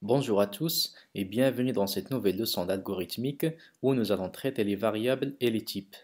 Bonjour à tous et bienvenue dans cette nouvelle leçon d'algorithmique où nous allons traiter les variables et les types.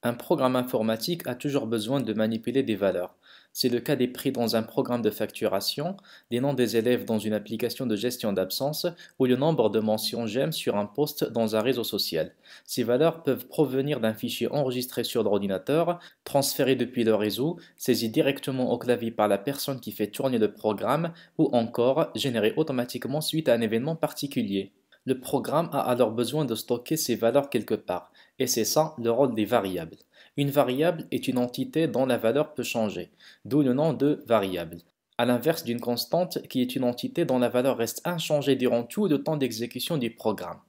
Un programme informatique a toujours besoin de manipuler des valeurs. C'est le cas des prix dans un programme de facturation, les noms des élèves dans une application de gestion d'absence ou le nombre de mentions j'aime sur un post dans un réseau social. Ces valeurs peuvent provenir d'un fichier enregistré sur l'ordinateur, transféré depuis le réseau, saisi directement au clavier par la personne qui fait tourner le programme ou encore généré automatiquement suite à un événement particulier. Le programme a alors besoin de stocker ces valeurs quelque part, et c'est ça le rôle des variables. Une variable est une entité dont la valeur peut changer, d'où le nom de variable, à l'inverse d'une constante qui est une entité dont la valeur reste inchangée durant tout le temps d'exécution du programme.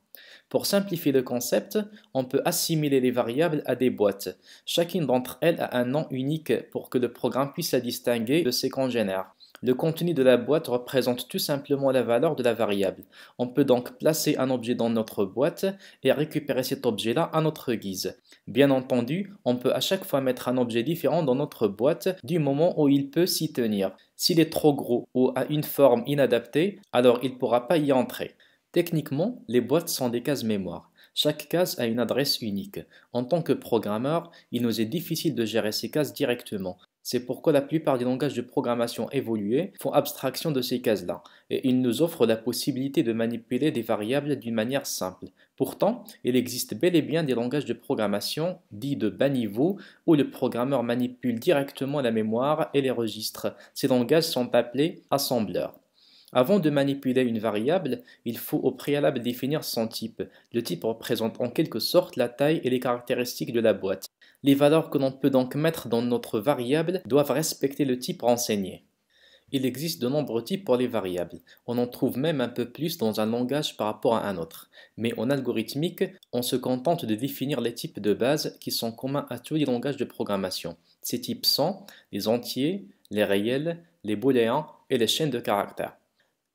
Pour simplifier le concept, on peut assimiler les variables à des boîtes. Chacune d'entre elles a un nom unique pour que le programme puisse la distinguer de ses congénères. Le contenu de la boîte représente tout simplement la valeur de la variable. On peut donc placer un objet dans notre boîte et récupérer cet objet-là à notre guise. Bien entendu, on peut à chaque fois mettre un objet différent dans notre boîte du moment où il peut s'y tenir. S'il est trop gros ou a une forme inadaptée, alors il ne pourra pas y entrer. Techniquement, les boîtes sont des cases mémoire. Chaque case a une adresse unique. En tant que programmeur, il nous est difficile de gérer ces cases directement. C'est pourquoi la plupart des langages de programmation évolués font abstraction de ces cases-là, et ils nous offrent la possibilité de manipuler des variables d'une manière simple. Pourtant, il existe bel et bien des langages de programmation dits de bas niveau, où le programmeur manipule directement la mémoire et les registres. Ces langages sont appelés assembleurs. Avant de manipuler une variable, il faut au préalable définir son type. Le type représente en quelque sorte la taille et les caractéristiques de la boîte. Les valeurs que l'on peut donc mettre dans notre variable doivent respecter le type renseigné. Il existe de nombreux types pour les variables. On en trouve même un peu plus dans un langage par rapport à un autre. Mais en algorithmique, on se contente de définir les types de base qui sont communs à tous les langages de programmation. Ces types sont les entiers, les réels, les booléens et les chaînes de caractères.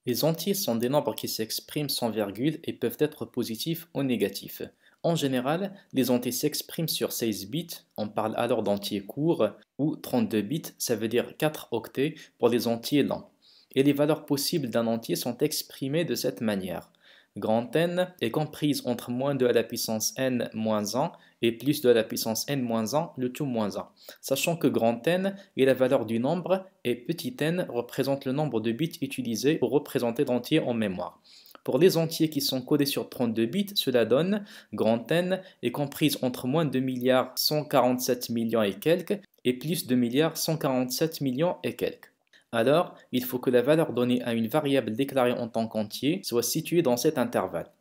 Les entiers sont des nombres qui s'expriment sans virgule et peuvent être positifs ou négatifs. En général, les entiers s'expriment sur 16 bits, on parle alors d'entiers courts, ou 32 bits, ça veut dire 4 octets pour les entiers lents. Et les valeurs possibles d'un entier sont exprimées de cette manière. Grand N est comprise entre moins 2 à la puissance n moins 1 et plus 2 à la puissance n moins 1, le tout moins 1. Sachant que grand N est la valeur du nombre et petit n représente le nombre de bits utilisés pour représenter l'entier en mémoire. Pour les entiers qui sont codés sur 32 bits, cela donne grand N est comprise entre moins 2 milliards 147 millions et quelques et plus 2 milliards 147 millions et quelques. Alors, il faut que la valeur donnée à une variable déclarée en tant qu'entier soit située dans cet intervalle.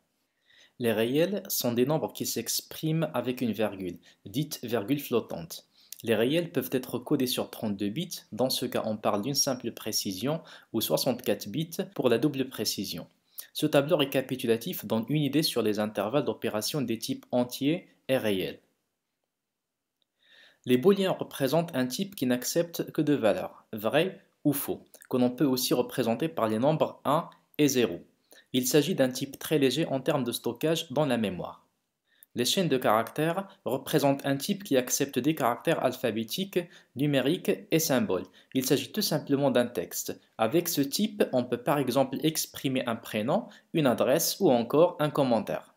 Les réels sont des nombres qui s'expriment avec une virgule, dite virgule flottante. Les réels peuvent être codés sur 32 bits, dans ce cas on parle d'une simple précision, ou 64 bits pour la double précision. Ce tableau récapitulatif donne une idée sur les intervalles d'opération des types entiers et réels. Les booléens représentent un type qui n'accepte que deux valeurs, vrai ou faux, que l'on peut aussi représenter par les nombres 1 et 0. Il s'agit d'un type très léger en termes de stockage dans la mémoire. Les chaînes de caractères représentent un type qui accepte des caractères alphabétiques, numériques et symboles. Il s'agit tout simplement d'un texte. Avec ce type, on peut par exemple exprimer un prénom, une adresse ou encore un commentaire.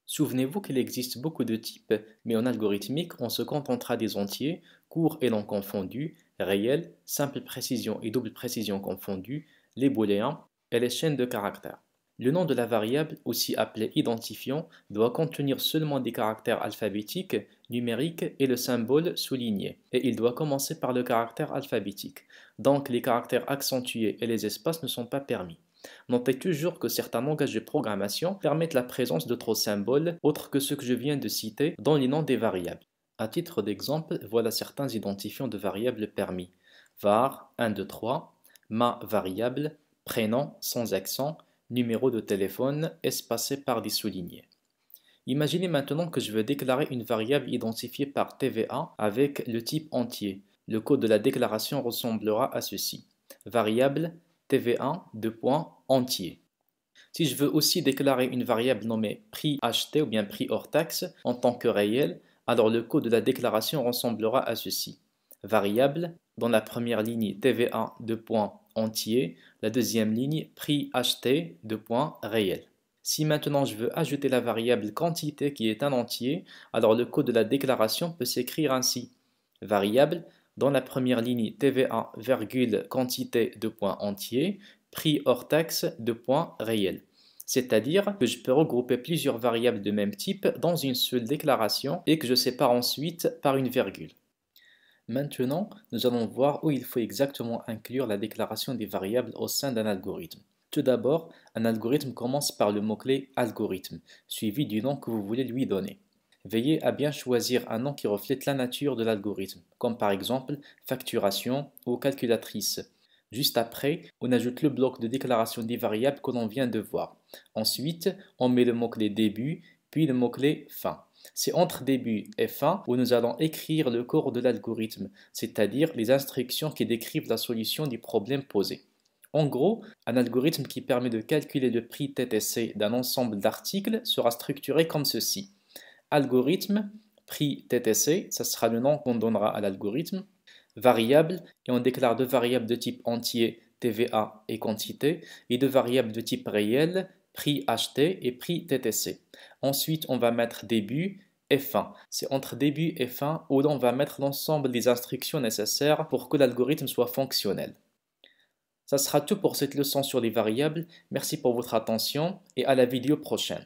Souvenez-vous qu'il existe beaucoup de types, mais en algorithmique, on se contentera des entiers, courts et longs confondus, réels, simple précision et double précision confondus, les booléens et les chaînes de caractères. Le nom de la variable, aussi appelé identifiant, doit contenir seulement des caractères alphabétiques, numériques et le symbole souligné, et il doit commencer par le caractère alphabétique. Donc les caractères accentués et les espaces ne sont pas permis. Notez toujours que certains langages de programmation permettent la présence d'autres symboles autres que ceux que je viens de citer dans les noms des variables. À titre d'exemple, voilà certains identifiants de variables permis. var 1, 2, 3, ma variable, prénom sans accent, numéro de téléphone espacé par des soulignés. Imaginez maintenant que je veux déclarer une variable identifiée par TVA avec le type entier. Le code de la déclaration ressemblera à ceci. Variable TVA entier. Si je veux aussi déclarer une variable nommée prix acheté ou bien prix hors taxe en tant que réel, alors le code de la déclaration ressemblera à ceci. Variable, dans la première ligne TVA entier, la deuxième ligne prix acheté, deux points réel. Si maintenant je veux ajouter la variable quantité qui est un entier, alors le code de la déclaration peut s'écrire ainsi. Variable, dans la première ligne TVA, virgule, quantité, deux points entier, prix hors taxe, deux points réel. C'est-à-dire que je peux regrouper plusieurs variables de même type dans une seule déclaration et que je sépare ensuite par une virgule. Maintenant, nous allons voir où il faut exactement inclure la déclaration des variables au sein d'un algorithme. Tout d'abord, un algorithme commence par le mot-clé algorithme, suivi du nom que vous voulez lui donner. Veillez à bien choisir un nom qui reflète la nature de l'algorithme, comme par exemple facturation ou calculatrice. Juste après, on ajoute le bloc de déclaration des variables que l'on vient de voir. Ensuite, on met le mot-clé début, puis le mot-clé fin. C'est entre début et fin où nous allons écrire le corps de l'algorithme, c'est-à-dire les instructions qui décrivent la solution du problème posé. En gros, un algorithme qui permet de calculer le prix TTC d'un ensemble d'articles sera structuré comme ceci. Algorithme, prix TTC, ça sera le nom qu'on donnera à l'algorithme. Variable, et on déclare deux variables de type entier, TVA et quantité, et deux variables de type réel, prix acheté et prix TTC. Ensuite, on va mettre début et fin. C'est entre début et fin où l'on va mettre l'ensemble des instructions nécessaires pour que l'algorithme soit fonctionnel. Ça sera tout pour cette leçon sur les variables. Merci pour votre attention et à la vidéo prochaine.